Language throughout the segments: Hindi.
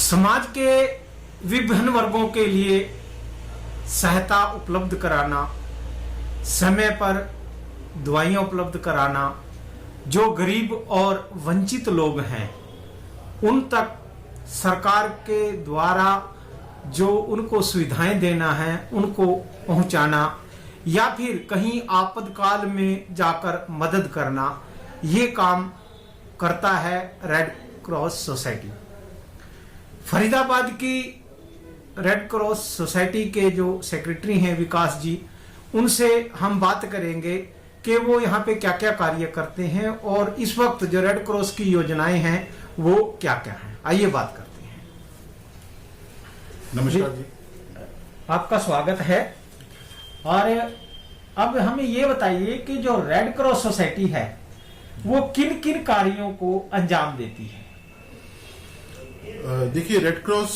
समाज के विभिन्न वर्गों के लिए सहायता उपलब्ध कराना, समय पर दवाइयाँ उपलब्ध कराना, जो गरीब और वंचित लोग हैं उन तक सरकार के द्वारा जो उनको सुविधाएं देना है उनको पहुंचाना, या फिर कहीं आपातकाल में जाकर मदद करना, ये काम करता है रेड क्रॉस सोसाइटी। फरीदाबाद की रेड क्रॉस सोसाइटी के जो सेक्रेटरी हैं विकास जी, उनसे हम बात करेंगे कि वो यहाँ पे क्या क्या कार्य करते हैं और इस वक्त जो रेड क्रॉस की योजनाएं हैं वो क्या क्या हैं। आइए बात करते हैं। नमस्कार जी, आपका स्वागत है। और अब हमें ये बताइए कि जो रेड क्रॉस सोसाइटी है वो किन किन कार्यों को अंजाम देती है। देखिए, रेड क्रॉस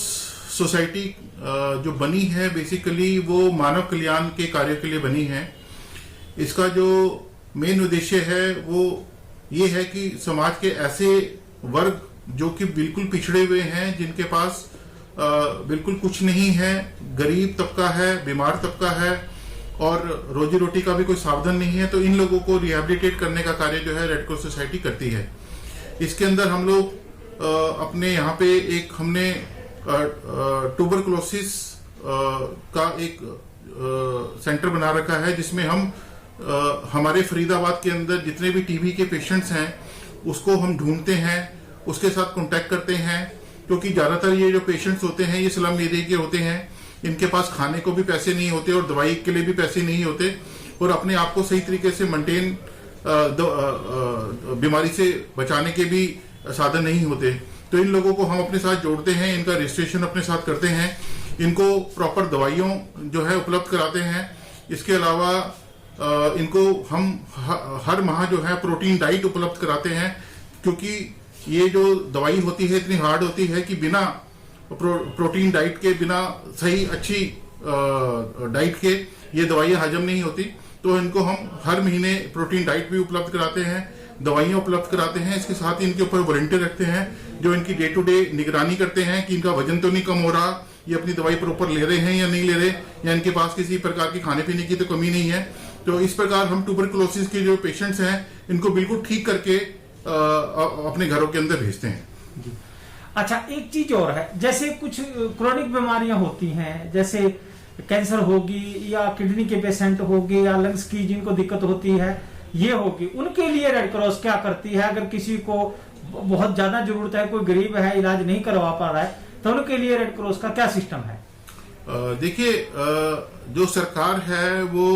सोसाइटी जो बनी है बेसिकली वो मानव कल्याण के कार्य के लिए बनी है। इसका जो मेन उद्देश्य है वो ये है कि समाज के ऐसे वर्ग जो कि बिल्कुल पिछड़े हुए हैं, जिनके पास बिल्कुल कुछ नहीं है, गरीब तबका है, बीमार तबका है और रोजी रोटी का भी कोई साधन नहीं है, तो इन लोगों को रिहेबिलिटेट करने का कार्य जो है रेड क्रॉस सोसाइटी करती है। इसके अंदर हम लोग अपने यहाँ पे हमने ट्यूबरकुलोसिस का एक सेंटर बना रखा है, जिसमें हम हमारे फरीदाबाद के अंदर जितने भी टीबी के पेशेंट्स हैं उसको हम ढूंढते हैं, उसके साथ कांटेक्ट करते हैं, क्योंकि ज्यादातर ये जो पेशेंट्स होते हैं ये स्लम एरिया के होते हैं, इनके पास खाने को भी पैसे नहीं होते और दवाई के लिए भी पैसे नहीं होते और अपने आप को सही तरीके से मेंटेन बीमारी से बचाने के भी साधन नहीं होते। तो इन लोगों को हम अपने साथ जोड़ते हैं, इनका रजिस्ट्रेशन अपने साथ करते हैं, इनको प्रॉपर दवाइयों जो है उपलब्ध कराते हैं। इसके अलावा इनको हम हर माह जो है प्रोटीन डाइट उपलब्ध कराते हैं, क्योंकि ये जो दवाई होती है इतनी हार्ड होती है कि बिना प्रोटीन डाइट के, बिना सही अच्छी डाइट के ये दवाइयाँ हजम नहीं होती। तो इनको हम हर महीने प्रोटीन डाइट भी उपलब्ध कराते हैं, दवाइयाँ उपलब्ध कराते हैं। इसके साथ इनके ऊपर वॉलंटियर रखते हैं जो इनकी डे टू डे निगरानी करते हैं कि इनका वजन तो नहीं कम हो रहा, ये अपनी दवाई प्रॉपर ले रहे हैं या नहीं ले रहे, या इनके पास किसी प्रकार की खाने पीने की तो कमी नहीं है। तो इस प्रकार हम ट्यूबरकुलोसिस के जो पेशेंट्स हैं इनको बिल्कुल ठीक करके अपने घरों के अंदर भेजते हैं। अच्छा, एक चीज और है, जैसे कुछ क्रोनिक बीमारियां होती हैं, जैसे कैंसर होगी या किडनी के पेशेंट होगी या लंग्स की जिनको दिक्कत होती है ये होगी, उनके लिए रेड क्रॉस क्या करती है? अगर किसी को बहुत ज्यादा जरूरत है, कोई गरीब है, इलाज नहीं करवा पा रहा है, तो उनके लिए रेड क्रॉस का क्या सिस्टम है? देखिए, जो सरकार है वो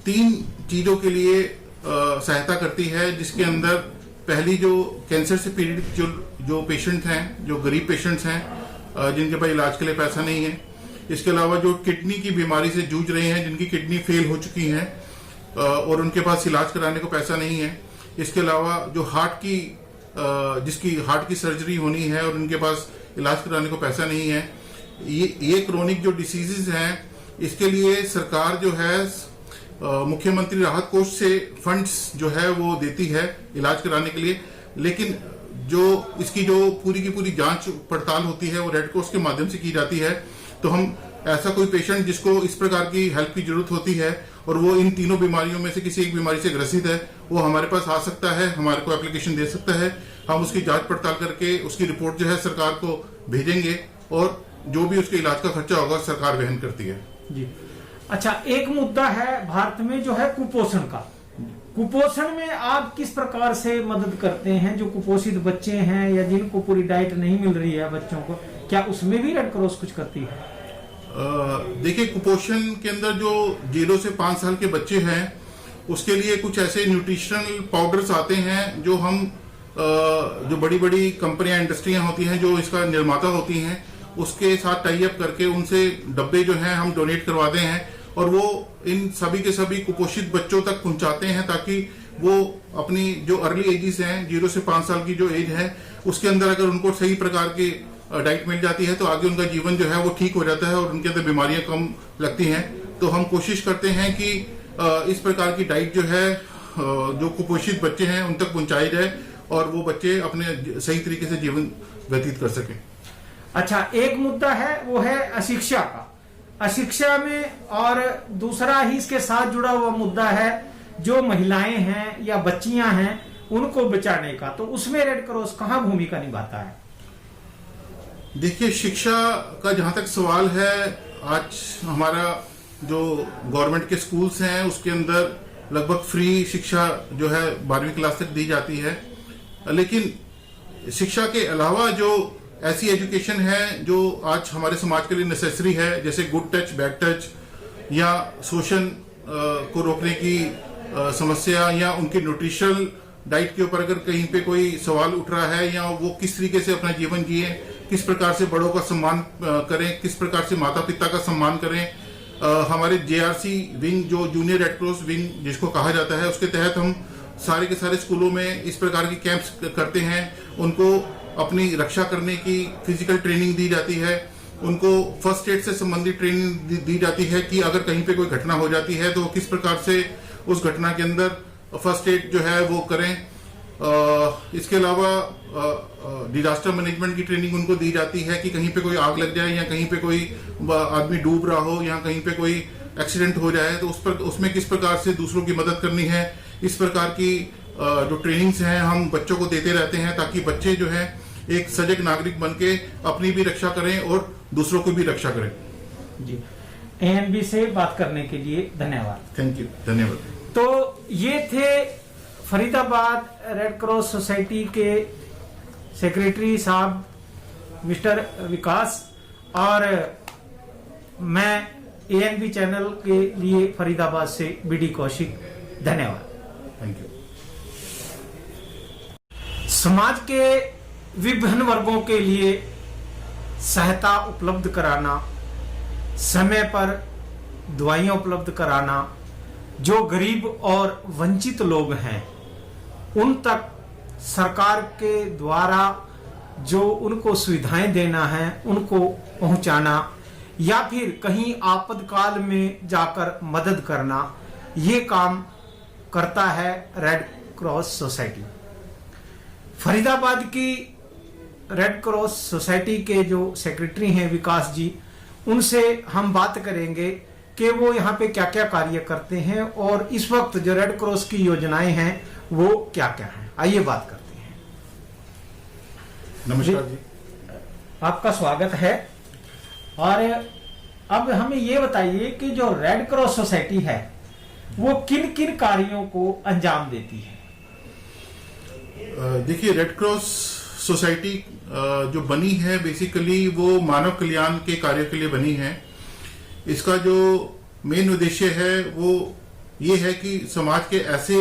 3 चीजों के लिए सहायता करती है, जिसके अंदर पहली जो कैंसर से पीड़ित जो पेशेंट हैं, जो गरीब पेशेंट्स हैं, जिनके पास इलाज के लिए पैसा नहीं है। इसके अलावा जो किडनी की बीमारी से जूझ रहे हैं, जिनकी किडनी फेल हो चुकी है और उनके पास इलाज कराने को पैसा नहीं है। इसके अलावा जो जिसकी हार्ट की सर्जरी होनी है और उनके पास इलाज कराने को पैसा नहीं है, ये क्रोनिक जो डिसीजेज हैं, इसके लिए सरकार जो है मुख्यमंत्री राहत कोष से फंड्स जो है वो देती है इलाज कराने के लिए। लेकिन जो इसकी जो पूरी की पूरी जांच पड़ताल होती है वो रेड क्रॉस के माध्यम से की जाती है। तो हम ऐसा कोई पेशेंट जिसको इस प्रकार की हेल्प की जरूरत होती है और वो इन तीनों बीमारियों में से किसी एक बीमारी से ग्रसित है, वो हमारे पास आ सकता है, हमारे को एप्लीकेशन दे सकता है। हम उसकी जांच पड़ताल करके उसकी रिपोर्ट जो है सरकार को भेजेंगे और जो भी उसके इलाज का खर्चा होगा सरकार वहन करती है जी। अच्छा, एक मुद्दा है भारत में जो है कुपोषण का। कुपोषण में आप किस प्रकार से मदद करते हैं? जो कुपोषित बच्चे हैं या जिनको पूरी डाइट नहीं मिल रही है बच्चों को, क्या उसमें भी रेड क्रॉस कुछ करती है? देखिए, कुपोषण के अंदर जो 0 से 5 साल के बच्चे हैं उसके लिए कुछ ऐसे न्यूट्रिशनल पाउडर्स आते हैं जो हम जो बड़ी बड़ी कंपनियां, इंडस्ट्रियां होती हैं जो इसका निर्माता होती हैं, उसके साथ टाई अप करके उनसे डब्बे जो हैं हम डोनेट करवाते हैं और वो इन सभी के सभी कुपोषित बच्चों तक पहुंचाते हैं, ताकि वो अपनी जो अर्ली एजेस हैं, 0 से 5 साल की जो एज है, उसके अंदर अगर उनको सही प्रकार की डाइट मिल जाती है तो आगे उनका जीवन जो है वो ठीक हो जाता है और उनके अंदर बीमारियां कम लगती हैं। तो हम कोशिश करते हैं कि इस प्रकार की डाइट जो है जो कुपोषित बच्चे हैं उन तक पहुंचाई जाए और वो बच्चे अपने सही तरीके से जीवन व्यतीत कर सकें। अच्छा, एक मुद्दा है वो है अशिक्षा का, अशिक्षा में, और दूसरा ही इसके साथ जुड़ा हुआ मुद्दा है जो महिलाएं हैं या बच्चियां हैं उनको बचाने का। तो उसमें रेड क्रॉस कहाँ भूमिका निभाता है? देखिए, शिक्षा का जहां तक सवाल है, आज हमारा जो गवर्नमेंट के स्कूल्स हैं उसके अंदर लगभग फ्री शिक्षा जो है 12वीं क्लास तक दी जाती है। लेकिन शिक्षा के अलावा जो ऐसी एजुकेशन है जो आज हमारे समाज के लिए नेसेसरी है, जैसे गुड टच, बैड टच, या शोषण को रोकने की समस्या, या उनकी न्यूट्रिशनल डाइट के ऊपर अगर कहीं पे कोई सवाल उठ रहा है, या वो किस तरीके से अपना जीवन जिए, किस प्रकार से बड़ों का सम्मान करें, किस प्रकार से माता पिता का सम्मान करें। हमारे JRC विंग, जो जूनियर रेड क्रॉस विंग जिसको कहा जाता है, उसके तहत हम सारे के सारे स्कूलों में इस प्रकार के कैंप्स करते हैं। उनको अपनी रक्षा करने की फिजिकल ट्रेनिंग दी जाती है, उनको फर्स्ट एड से संबंधित ट्रेनिंग दी जाती है कि अगर कहीं पे कोई घटना हो जाती है तो किस प्रकार से उस घटना के अंदर फर्स्ट एड जो है वो करें। इसके अलावा डिजास्टर मैनेजमेंट की ट्रेनिंग उनको दी जाती है कि कहीं पे कोई आग लग जाए, या कहीं पे कोई आदमी डूब रहा हो, या कहीं पे कोई एक्सीडेंट हो जाए तो उसमें किस प्रकार से दूसरों की मदद करनी है। इस प्रकार की जो ट्रेनिंग्स हैं हम बच्चों को देते रहते हैं, ताकि बच्चे जो है एक सजग नागरिक बन के अपनी भी रक्षा करें और दूसरों की भी रक्षा करें। जी, ANB से बात करने के लिए धन्यवाद। थैंक यू, धन्यवाद। तो ये थे फरीदाबाद रेड क्रॉस सोसाइटी के सेक्रेटरी साहब मिस्टर विकास, और मैं ANB चैनल के लिए फरीदाबाद से BD कौशिक। धन्यवाद। Thank you. समाज के विभिन्न वर्गों के लिए सहायता उपलब्ध कराना, समय पर दवाइयां उपलब्ध कराना, जो गरीब और वंचित लोग हैं उन तक सरकार के द्वारा जो उनको सुविधाएं देना है उनको पहुंचाना, या फिर कहीं आपातकाल में जाकर मदद करना, ये काम करता है रेड क्रॉस सोसाइटी। फरीदाबाद की रेड क्रॉस सोसाइटी के जो सेक्रेटरी हैं विकास जी, उनसे हम बात करेंगे कि वो यहाँ पे क्या क्या कार्य करते हैं और इस वक्त जो रेड क्रॉस की योजनाएं हैं वो क्या क्या हैं। आइए बात करते हैं। नमस्कार जी, आपका स्वागत है। और अब हमें ये बताइए कि जो रेड क्रॉस सोसाइटी है वो किन किन कार्यों को अंजाम देती है? देखिए, रेड क्रॉस सोसाइटी जो बनी है बेसिकली वो मानव कल्याण के कार्य के लिए बनी है। इसका जो मेन उद्देश्य है वो ये है कि समाज के ऐसे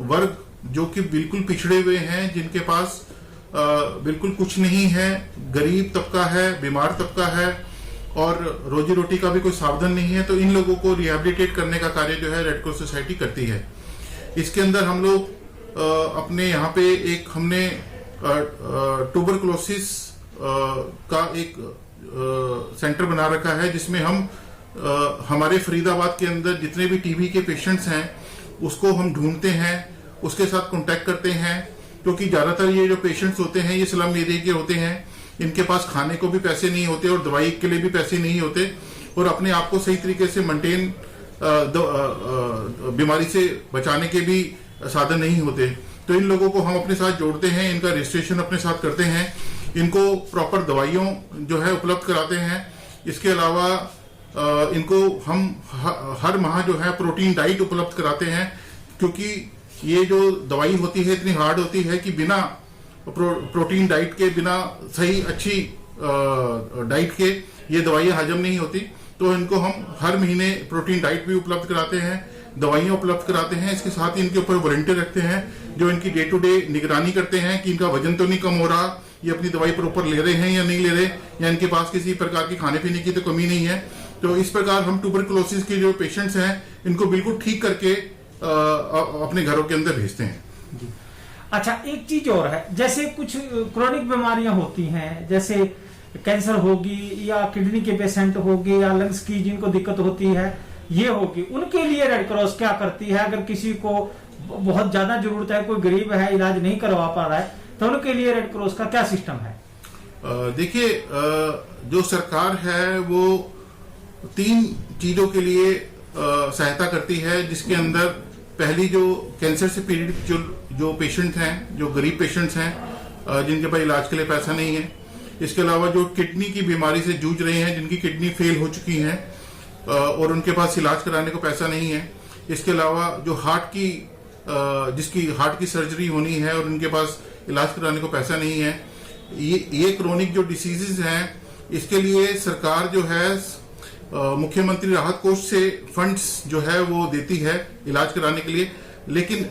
वर्ग जो कि बिल्कुल पिछड़े हुए हैं, जिनके पास बिल्कुल कुछ नहीं है, गरीब तबका है, बीमार तबका है और रोजी रोटी का भी कोई साधन नहीं है, तो इन लोगों को रिहेबिलिटेट करने का कार्य जो है रेड क्रॉस सोसाइटी करती है। इसके अंदर हम लोग अपने यहाँ पे एक हमने ट्यूबरकुलोसिस का एक सेंटर बना रखा है, जिसमें हम हमारे फरीदाबाद के अंदर जितने भी टीबी के पेशेंट्स हैं उसको हम ढूंढते हैं, उसके साथ कांटेक्ट करते हैं, क्योंकि ज्यादातर ये जो पेशेंट्स होते हैं ये स्लम एरिया के होते हैं, इनके पास खाने को भी पैसे नहीं होते और दवाई के लिए भी पैसे नहीं होते, और अपने आप को सही तरीके से मेंटेन बीमारी से बचाने के भी साधन नहीं होते। तो इन लोगों को हम अपने साथ जोड़ते हैं, इनका रजिस्ट्रेशन अपने साथ करते हैं, इनको प्रॉपर दवाइयों जो है उपलब्ध कराते हैं। इसके अलावा इनको हम हर माह जो है प्रोटीन डाइट उपलब्ध कराते हैं, क्योंकि ये जो दवाई होती है इतनी हार्ड होती है कि बिना प्रोटीन डाइट के, बिना सही अच्छी डाइट के ये दवाइयां हजम नहीं होती। तो इनको हम हर महीने प्रोटीन डाइट भी उपलब्ध कराते हैं, दवाइयां उपलब्ध कराते हैं। इसके साथ ही इनके ऊपर वॉलंटियर रखते हैं जो इनकी डे टू डे निगरानी करते हैं कि इनका वजन तो नहीं कम हो रहा, ये अपनी दवाई प्रॉपर ले रहे हैं या नहीं ले रहे, या इनके पास किसी प्रकार की खाने पीने की तो कमी नहीं है। तो इस प्रकार हम ट्यूबरकुलोसिस के जो पेशेंट्स हैं इनको बिल्कुल ठीक करके अपने घरों के अंदर भेजते हैं। अच्छा, एक चीज और है, जैसे कुछ क्रोनिक बीमारियां होती हैं, जैसे कैंसर होगी या किडनी के पेशेंट होगी या लंग्स की जिनको दिक्कत होती है ये होगी, उनके लिए रेड क्रॉस क्या करती है? अगर किसी को बहुत ज्यादा जरूरत है, कोई गरीब है, इलाज नहीं करवा पा रहा है, तो उनके लिए रेड क्रॉस का क्या सिस्टम है? देखिए, जो सरकार है वो 3 चीजों के लिए सहायता करती है, जिसके अंदर पहली जो कैंसर से पीड़ित जो पेशेंट हैं, जो गरीब पेशेंट्स हैं, जिनके पास इलाज के लिए पैसा नहीं है। इसके अलावा जो किडनी की बीमारी से जूझ रहे हैं, जिनकी किडनी फेल हो चुकी है और उनके पास इलाज कराने को पैसा नहीं है। इसके अलावा जो जिसकी हार्ट की सर्जरी होनी है और उनके पास इलाज कराने को पैसा नहीं है। ये क्रोनिक जो डिसीजेज हैं, इसके लिए सरकार जो है मुख्यमंत्री राहत कोष से फंड्स जो है वो देती है इलाज कराने के लिए। लेकिन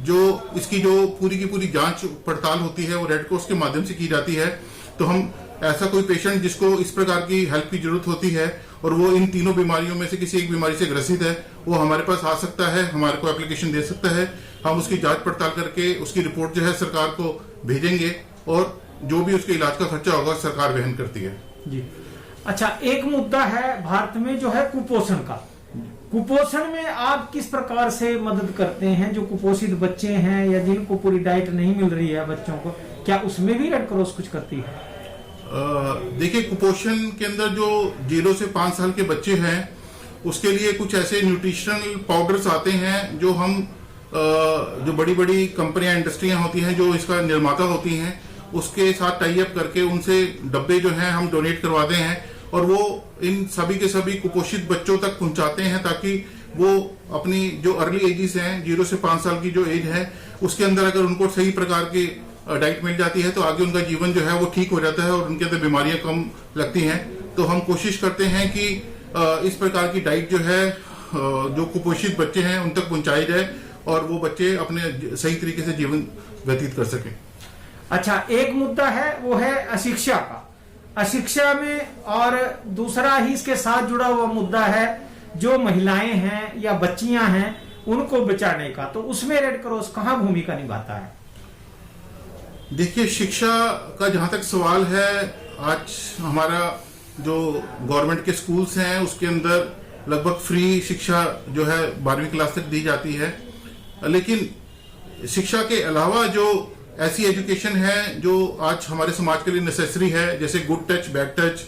जो इसकी जो पूरी की पूरी जांच पड़ताल होती है वो रेड क्रॉस के माध्यम से की जाती है। तो हम ऐसा कोई पेशेंट जिसको इस प्रकार की हेल्प की जरूरत होती है और वो इन तीनों बीमारियों में से किसी एक बीमारी से ग्रसित है, वो हमारे पास आ सकता है, हमारे को एप्लीकेशन दे सकता है। हम उसकी जांच पड़ताल करके उसकी रिपोर्ट जो है सरकार को भेजेंगे और जो भी उसके इलाज का खर्चा होगा सरकार वहन करती है। जी। अच्छा, एक मुद्दा है भारत में जो है कुपोषण का। कुपोषण में आप किस प्रकार से मदद करते हैं? जो कुपोषित बच्चे हैं या जिनको पूरी डाइट नहीं मिल रही है बच्चों को, क्या उसमें भी रेड क्रॉस कुछ करती है? देखिए, कुपोषण के अंदर जो 0 से 5 साल के बच्चे हैं उसके लिए कुछ ऐसे न्यूट्रिशनल पाउडर्स आते हैं जो हम जो बड़ी बड़ी कंपनियां, इंडस्ट्रियां होती हैं जो इसका निर्माता होती हैं, उसके साथ टाई अप करके उनसे डब्बे जो हैं हम डोनेट करवाते हैं और वो इन सभी के सभी कुपोषित बच्चों तक पहुंचाते हैं, ताकि वो अपनी जो अर्ली एजेस हैं, 0 से 5 साल की जो एज है, उसके अंदर अगर उनको सही प्रकार की डाइट मिल जाती है तो आगे उनका जीवन जो है वो ठीक हो जाता है और उनके अंदर बीमारियां कम लगती हैं। तो हम कोशिश करते हैं कि इस प्रकार की डाइट जो है जो कुपोषित बच्चे हैं उन तक पहुंचाई जाए और वो बच्चे अपने सही तरीके से जीवन व्यतीत कर सकें। अच्छा, एक मुद्दा है वो है अशिक्षा का। अशिक्षा में और दूसरा ही इसके साथ जुड़ा हुआ मुद्दा है जो महिलाएं हैं या बच्चियां हैं उनको बचाने का। तो उसमें रेड क्रॉस कहाँ भूमिका निभाता है? देखिए, शिक्षा का जहां तक सवाल है, आज हमारा जो गवर्नमेंट के स्कूल्स हैं उसके अंदर लगभग फ्री शिक्षा जो है 12वीं क्लास तक दी जाती है। लेकिन शिक्षा के अलावा जो ऐसी एजुकेशन है जो आज हमारे समाज के लिए नेसेसरी है, जैसे गुड टच, बैड टच,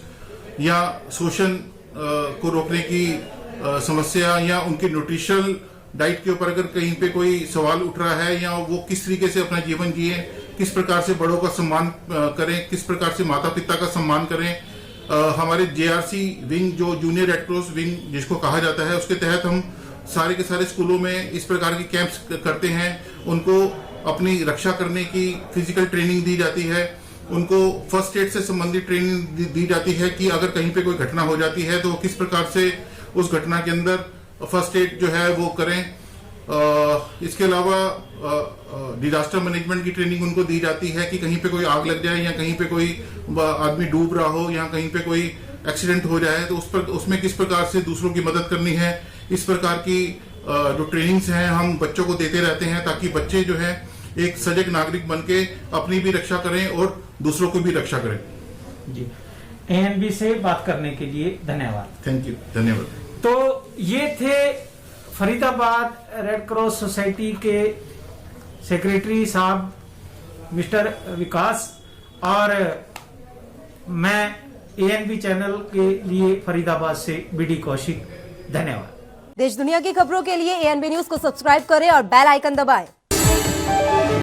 या शोषण को रोकने की समस्या, या उनकी न्यूट्रिशनल डाइट के ऊपर अगर कहीं पे कोई सवाल उठ रहा है, या वो किस तरीके से अपना जीवन जिए, किस प्रकार से बड़ों का सम्मान करें, किस प्रकार से माता पिता का सम्मान करें। हमारे जेआरसी विंग, जो जूनियर रेड क्रॉस विंग जिसको कहा जाता है, उसके तहत हम सारे के सारे स्कूलों में इस प्रकार के कैंप्स करते हैं। उनको अपनी रक्षा करने की फिजिकल ट्रेनिंग दी जाती है, उनको फर्स्ट एड से संबंधित ट्रेनिंग दी जाती है कि अगर कहीं पे कोई घटना हो जाती है तो किस प्रकार से उस घटना के अंदर फर्स्ट एड जो है वो करें। इसके अलावा डिजास्टर मैनेजमेंट की ट्रेनिंग उनको दी जाती है कि कहीं पे कोई आग लग जाए या कहीं पे कोई आदमी डूब रहा हो या कहीं पे कोई एक्सीडेंट हो जाए तो उसमें किस प्रकार से दूसरों की मदद करनी है। इस प्रकार की जो ट्रेनिंग्स हैं हम बच्चों को देते रहते हैं, ताकि बच्चे जो है एक सजग नागरिक बनके अपनी भी रक्षा करें और दूसरों की भी रक्षा करें। जी, एएनबी से बात करने के लिए धन्यवाद। थैंक यू, धन्यवाद। तो ये थे फरीदाबाद रेड क्रॉस सोसाइटी के सेक्रेटरी साहब मिस्टर विकास, और मैं एएनबी चैनल के लिए फरीदाबाद से बीडी कौशिक। धन्यवाद। देश दुनिया की खबरों के लिए एएनबी न्यूज को सब्सक्राइब करें और बेल आइकन दबाएं।